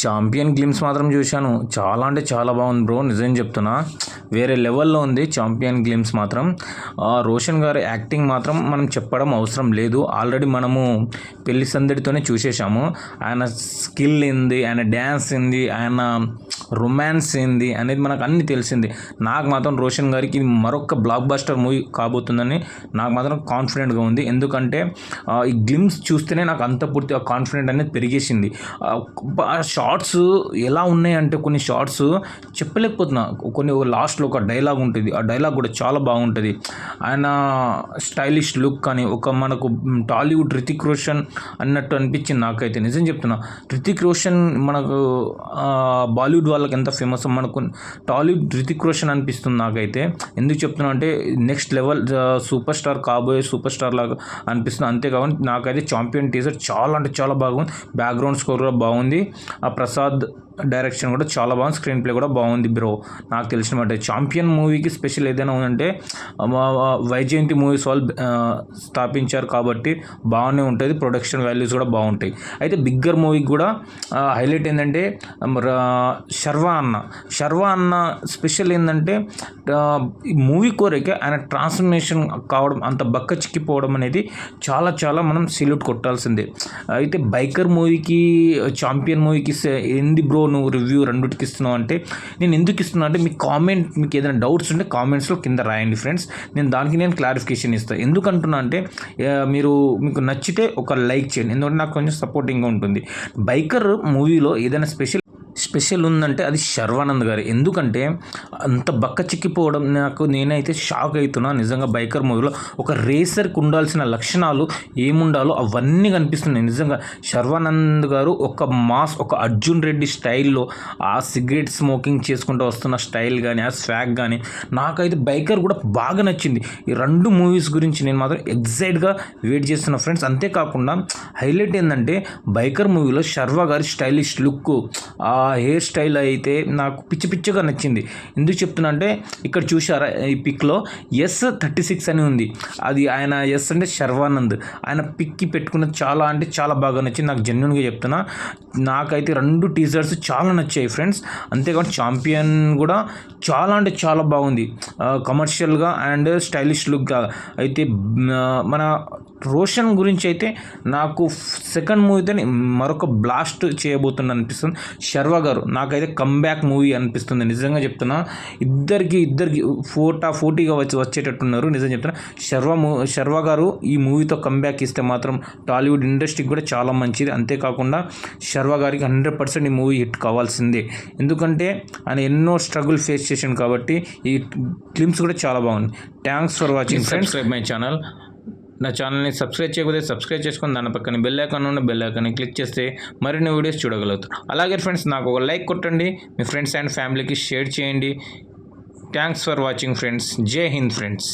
Champion glimpse మాత్రం చూశాను. చాలా అంటే చాలా బాగుంది బ్రో, నిజం చెప్తున్నా. వేరే లెవెల్లో ఉంది చాంపియన్ గ్లిమ్స్ మాత్రం. రోషన్ గారి యాక్టింగ్ మాత్రం మనం చెప్పడం అవసరం లేదు. ఆల్రెడీ మనము పెళ్లి సందడితోనే చూసేసాము. ఆయన స్కిల్ ఏంది, ఆయన డ్యాన్స్ ఏంది, ఆయన రొమాన్స్ ఏంది అనేది మనకు అన్నీ తెలిసింది. నాకు మాత్రం రోషన్ గారికి ఇది మరొక బ్లాక్ బస్టర్ మూవీ కాబోతుందని నాకు మాత్రం కాన్ఫిడెంట్గా ఉంది. ఎందుకంటే ఈ గ్లిమ్స్ చూస్తేనే నాకు అంత పూర్తిగా కాన్ఫిడెంట్ అనేది పెరిగేసింది. షార్ట్స్ ఎలా ఉన్నాయంటే కొన్ని షార్ట్స్ చెప్పలేకపోతున్నా. కొన్ని లాస్ట్లో ఒక డైలాగ్ ఉంటుంది, ఆ డైలాగ్ కూడా చాలా బాగుంటుంది. ఆయన స్టైలిష్ లుక్ అని ఒక మనకు టాలీవుడ్ రితిక్ రోషన్ అన్నట్టు అనిపించింది నాకైతే, నిజం చెప్తున్నా. రితిక్ రోషన్ మనకు బాలీవుడ్ వాళ్ళకి ఎంత ఫేమస్, మనకు టాలీవుడ్ రితిక్ రోషన్ అనిపిస్తుంది నాకైతే. ఎందుకు చెప్తున్నా అంటే నెక్స్ట్ లెవెల్ సూపర్ స్టార్ కాబోయే సూపర్ స్టార్ లాగా అనిపిస్తుంది. అంతేకాకుండా నాకైతే చాంపియన్ టీజర్ చాలా అంటే చాలా బాగుంది. బ్యాక్గ్రౌండ్ స్కోర్ కూడా బాగుంది. ఆ ప్రసాద్ డైరెక్షన్ కూడా చాలా బాగుంది. స్క్రీన్ ప్లే కూడా బాగుంది బ్రో. నాకు తెలిసినమాట చాంపియన్ మూవీకి స్పెషల్ ఏదైనా ఉందంటే వైజయంతి మూవీస్ వాళ్ళు స్థాపించారు కాబట్టి బాగానే ఉంటుంది. ప్రొడక్షన్ వాల్యూస్ కూడా బాగుంటాయి. అయితే బిగ్గర్ మూవీకి కూడా హైలైట్ ఏంటంటే శర్వా అన్న స్పెషల్ ఏంటంటే ఈ మూవీ కోరిక ఆయన ట్రాన్స్ఫర్మేషన్ కావడం, అంత బక్క చిక్కిపోవడం అనేది చాలా చాలా మనం సెల్యూట్ కొట్టాల్సిందే. అయితే బైకర్ మూవీకి చాంపియన్ మూవీకి ఏంది బ్రో నువ్వు రివ్యూ రెండుటికి ఇస్తున్నావు అంటే, నేను ఎందుకు ఇస్తున్నా అంటే మీకు ఏదైనా డౌట్స్ ఉంటే కామెంట్స్లో కింద రాయండి ఫ్రెండ్స్. నేను క్లారిఫికేషన్ ఇస్తాను. ఎందుకంటున్నా అంటే మీకు నచ్చితే ఒక లైక్ చేయండి, ఎందుకంటే నాకు కొంచెం సపోర్టింగ్గా ఉంటుంది. బైకర్ మూవీలో ఏదైనా స్పెషల్ ఉందంటే అది శర్వానంద్ గారు. ఎందుకంటే అంత బక్క చిక్కిపోవడం నేనైతే షాక్ అవుతున్నా నిజంగా. బైకర్ మూవీలో ఒక రేసర్కి ఉండాల్సిన లక్షణాలు ఏముండాలో అవన్నీ కనిపిస్తున్నాయి నిజంగా. శర్వానంద్ గారు ఒక అర్జున్ రెడ్డి స్టైల్లో ఆ సిగరెట్ స్మోకింగ్ చేసుకుంటూ వస్తున్న స్టైల్ కానీ, ఆ స్వాగ్ కానీ నాకైతే బైకర్ కూడా బాగా నచ్చింది. ఈ రెండు మూవీస్ గురించి నేను మాత్రం ఎగ్జైట్గా వెయిట్ చేస్తున్నా ఫ్రెండ్స్. అంతేకాకుండా హైలైట్ ఏంటంటే బైకర్ మూవీలో శర్వా గారి స్టైలిష్ లుక్, ఆ హెయిర్ స్టైల్ అయితే నాకు పిచ్చిగా నచ్చింది. ఎందుకు చెప్తున్నా అంటే ఇక్కడ చూసారా ఈ పిక్లో S36 అని ఉంది. అది ఆయన అంటే శర్వానంద్, ఆయన పిక్కి పెట్టుకున్నది చాలా అంటే చాలా బాగా నచ్చింది నాకు. జెన్యున్గా చెప్తున్నా, నాకైతే రెండు టీజర్స్ చాలా నచ్చాయి ఫ్రెండ్స్. అంతేకాకుండా చాంపియన్ కూడా చాలా అంటే చాలా బాగుంది, కమర్షియల్గా అండ్ స్టైలిష్ లుక్గా. అయితే మన రోషన్ గురించి అయితే నాకు సెకండ్ మూవీతో మరొక బ్లాస్ట్ చేయబోతున్నా అనిపిస్తుంది. శర్వా గారు నాకైతే కమ్బ్యాక్ మూవీ అనిపిస్తుంది, నిజంగా చెప్తున్నా. ఇద్దరికి పోటీగా వచ్చేటట్టున్నారు, నిజం చెప్తున్నా. శర్వా గారు ఈ మూవీతో కమ్బ్యాక్ ఇస్తే మాత్రం టాలీవుడ్ ఇండస్ట్రీకి కూడా చాలా మంచిది. అంతేకాకుండా శర్వా గారికి 100% ఈ మూవీ హిట్ కావాల్సిందే. ఎందుకంటే ఆయన ఎన్నో స్ట్రగుల్ ఫేస్ చేశాను కాబట్టి ఈ క్లిమ్స్ కూడా చాలా బాగుంది. Thanks for watching friends. Subscribe my channel. నా ఛానల్ని సబ్స్క్రైబ్ చేయకపోతే సబ్స్క్రైబ్ చేసుకొని దాని పక్కన బెల్ ఐకాన్ ఉన్న బెల్ ఐకాన్ని క్లిక్ చేస్తే మరిన్ని వీడియోస్ చూడగలుగుతారు. అలాగే ఫ్రెండ్స్ నాకు ఒక లైక్ కొట్టండి, మీ ఫ్రెండ్స్ అండ్ ఫ్యామిలీకి షేర్ చేయండి. Thanks for watching friends. జై హింద్ ఫ్రెండ్స్.